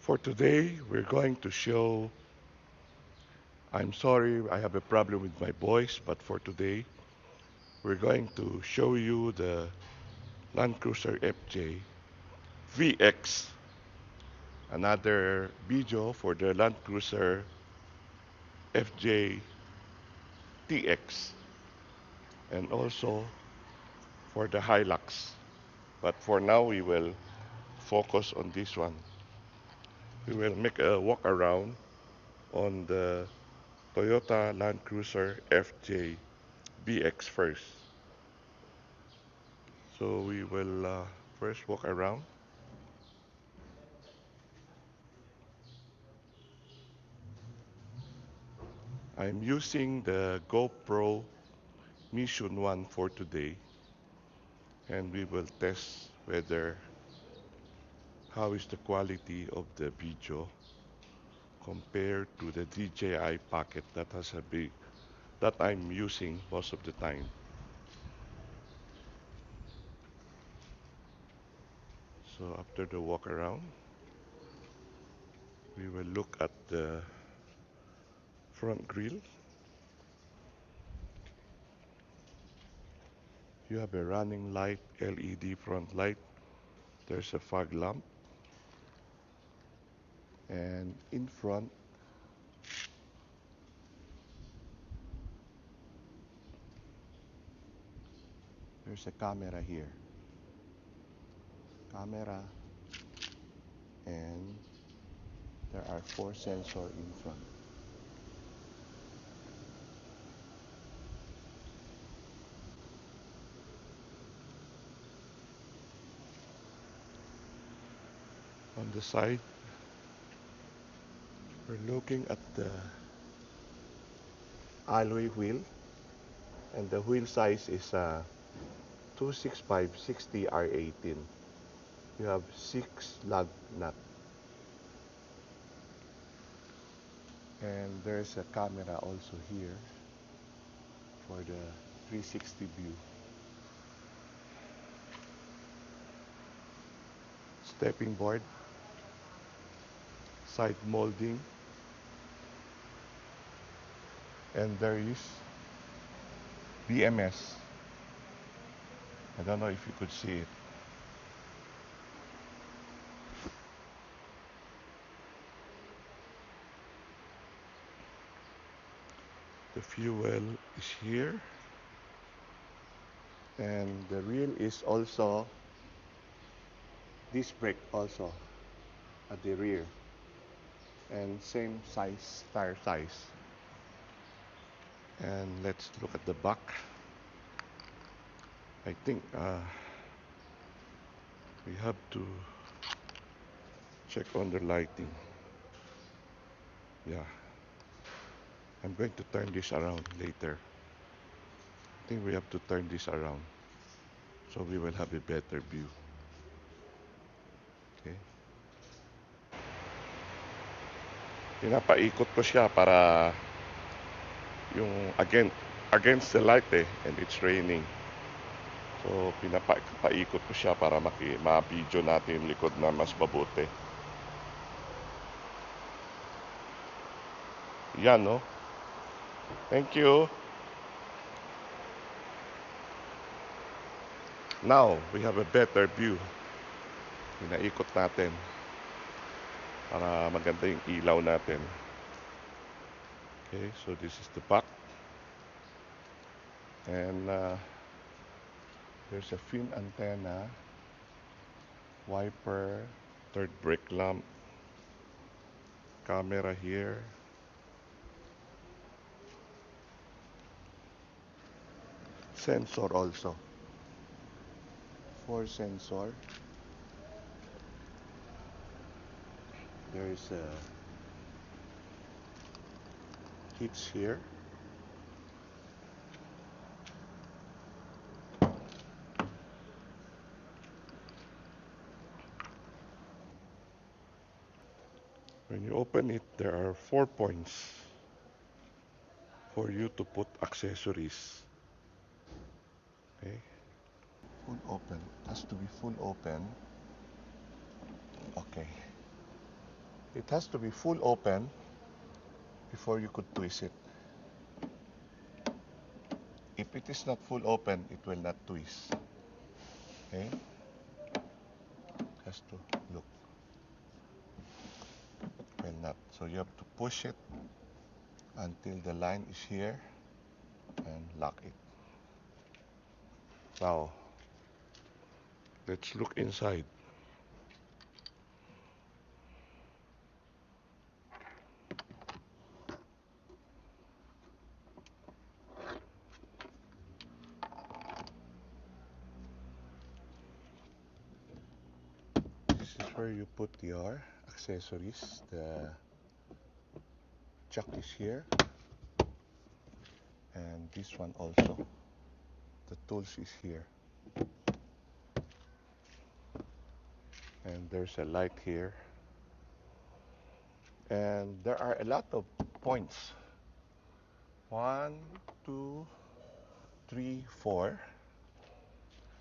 For today, we're going to show, I'm sorry, I have a problem with my voice, but for today, we're going to show you the Land Cruiser FJ VX, another video for the Land Cruiser FJ TX, and also for the Hilux. But for now, we will focus on this one. We will make a walk around on the Toyota Land Cruiser FJ BX first. So we will first walk around. I'm using the GoPro Mission 1 for today, and we will test whether how is the quality of the video compared to the DJI Pocket that has a big that I'm using most of the time. So after the walk around, we will look at the front grille. You have a running light, LED front light. There's a fog lamp. And in front, there's a camera here. Camera, and there are 4 sensors in front. On the side, we're looking at the alloy wheel, and the wheel size is 265/60 R18. You have 6 lug nut, and there's a camera also here for the 360 view. Stepping board, side molding, and there is BMS. I don't know if you could see it. The fuel is here, and the wheel is also disc brake also at the rear, and same size tire size. And let's look at the back. I think we have to check on the lighting. Yeah, I'm going to turn this around later. I think we have to turn this around so we will have a better view. Okay. Pinapaikot ko siya para yung against the light and it's raining. So pinapaikot ko siya para ma-video natin yung likod na mas mabuti. Yan, no? Thank you. Now, we have a better view. Pinaikot natin para maganda yung ilaw natin. Okay, so this is the back. And there's a fin antenna, wiper, third brake lamp, camera here. Sensor also. 4 sensor. There's a hitch here. When you open it, there are 4 points for you to put accessories. Okay. Full open. Has to be full open. Okay. It has to be full open before you could twist it. If it is not full open, it will not twist. Okay? Has to look. Will not. So you have to push it until the line is here and lock it. Now, let's look inside. This is where you put your accessories. The chuck is here, and this one also. The tools is here. And there's a light here. And there are a lot of points. 1, 2, 3, 4.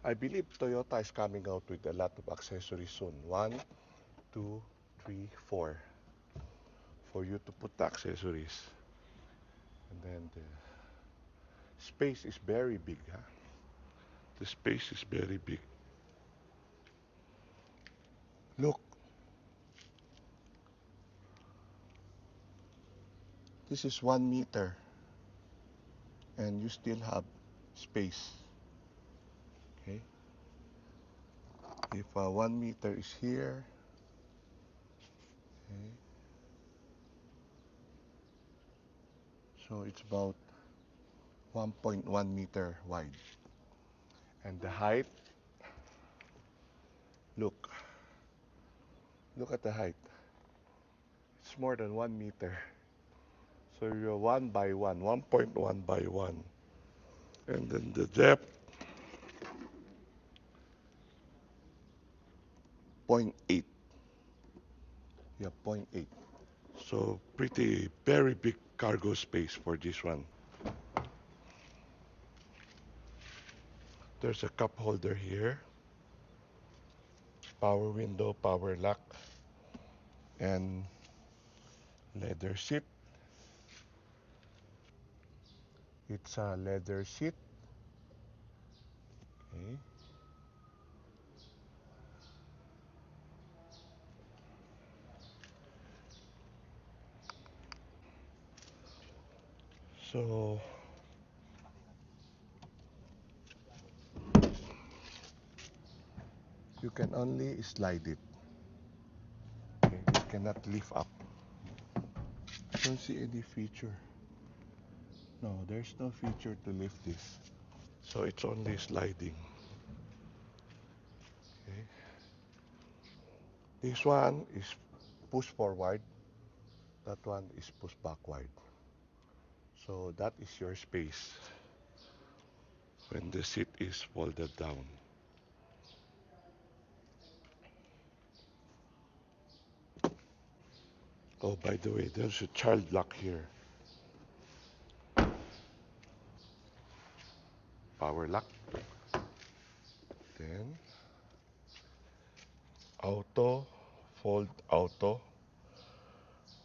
I believe Toyota is coming out with a lot of accessories soon. 1, 2, 3, 4. For you to put the accessories. And then the space is very big. Huh? The space is very big. Look. This is 1 meter. And you still have space. Okay. If 1 meter is here. Okay. So it's about 1.1 meter wide. And the height, look at the height. It's more than 1 meter. So you're 1 by 1, 1.1 by 1. And then the depth, 0.8. Yeah, 0.8. So pretty, very big cargo space for this one. There's a cup holder here. Power window, power lock, and leather seat. It's a leather seat. Okay. So you can only slide it. Okay. You cannot lift up. I don't see any feature. No, there's no feature to lift this. So it's only sliding. Okay. This one is push forward. That one is push backward. So that is your space when the seat is folded down. Oh, by the way, there's a child lock here. Power lock. Then auto, fold auto,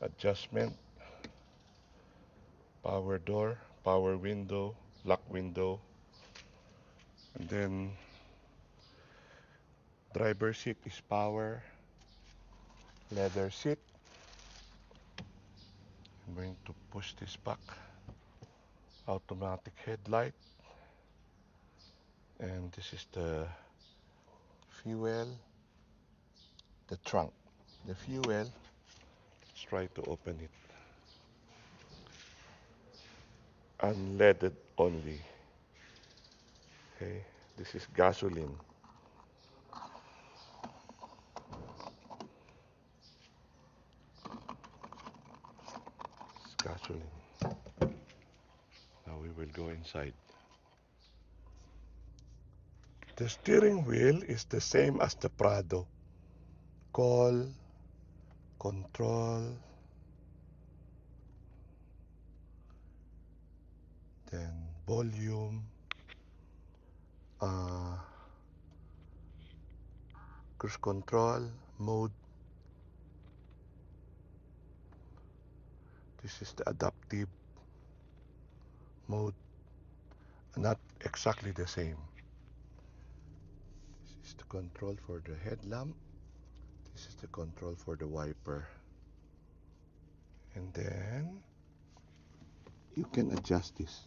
adjustment, power door, power window, lock window, and then driver seat is power, leather seat. I'm going to push this back. Automatic headlight, and this is the fuel, the trunk. The fuel, let's try to open it. Unleaded only. Okay, this is gasoline. It's gasoline. Now we will go inside. The steering wheel is the same as the Prado. Call, control, then volume, uh, cruise control, mode, This is the adaptive mode, not exactly the same. This is the control for the headlamp. This is the control for the wiper. And then you can adjust this.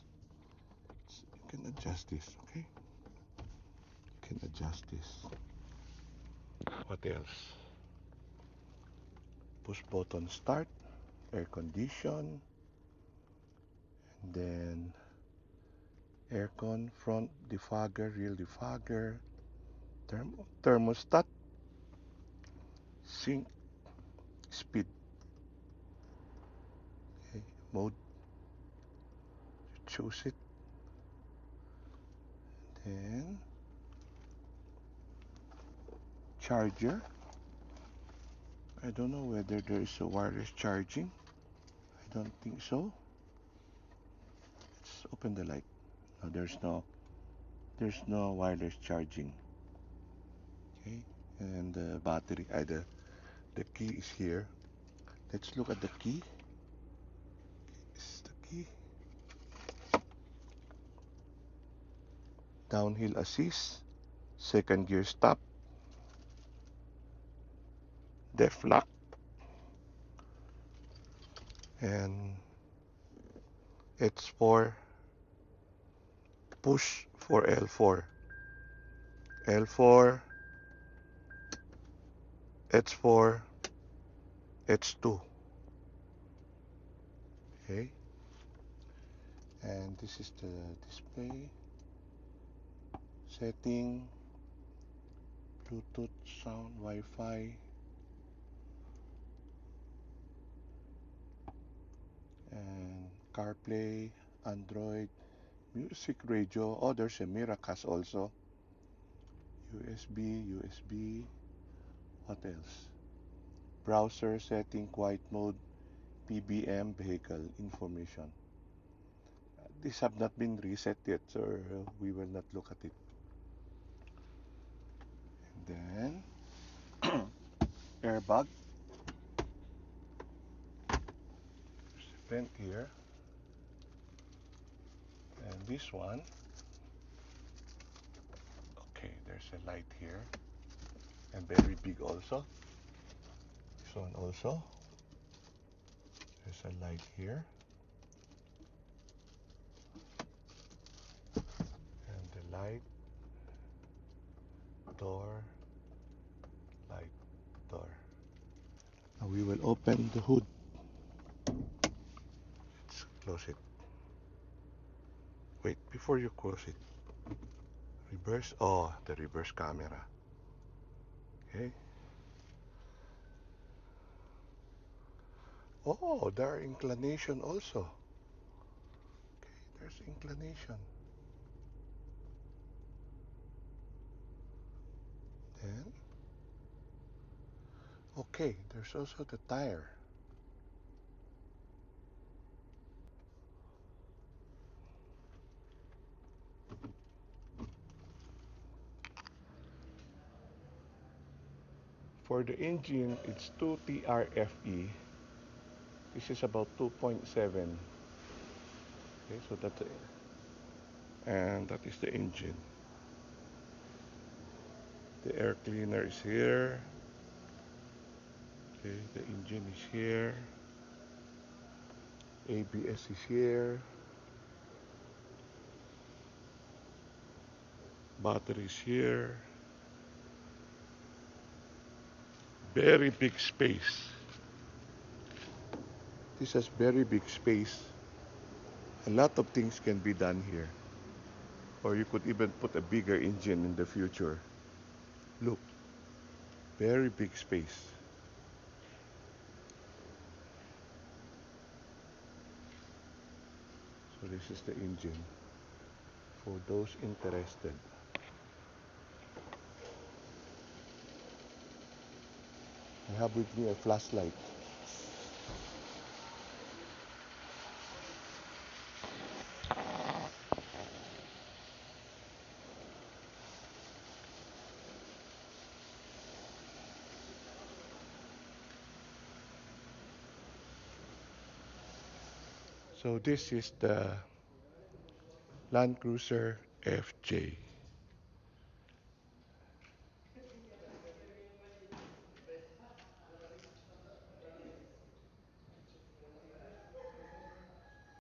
You can adjust this, okay? You can adjust this. What else? Push button start, air condition, and then aircon, front defogger, rear defogger, thermostat, sync, speed, okay, mode, you choose it, then charger. I don't know whether there is a wireless charging. I don't think so. Let's open the light. No, there's no wireless charging. Okay, and the battery, the key is here. Let's look at the key. This is the key. Downhill assist, second gear stop, def lock, and it's for push for L4. L4, H4, H2. Okay, and this is the display setting, Bluetooth, sound, Wi-Fi, and CarPlay, Android, music, radio. Oh, there's a Miracast also. USB. What else? Browser setting, quiet mode, PBM, vehicle information. These have not been reset yet, so we will not look at it. And then airbag. There's a vent here. And this one, okay, there's a light here. And very big also. This one also. There's a light here. And the light, door, light, door. Now we will open the hood. Let's close it. Wait, before you close it. Reverse, oh, the reverse camera. Okay. Oh, there are inclination also. Okay, there's inclination. Then, okay, there's also the tire. For the engine, it's 2 TRFE. This is about 2.7. Okay, so that's it. And that is the engine. The air cleaner is here. Okay, the engine is here. ABS is here. Battery is here. Very big space. This has very big space. A lot of things can be done here. Or you could even put a bigger engine in the future. Look, very big space. So this is the engine for those interested. I have with me a flashlight. So this is the Land Cruiser FJ.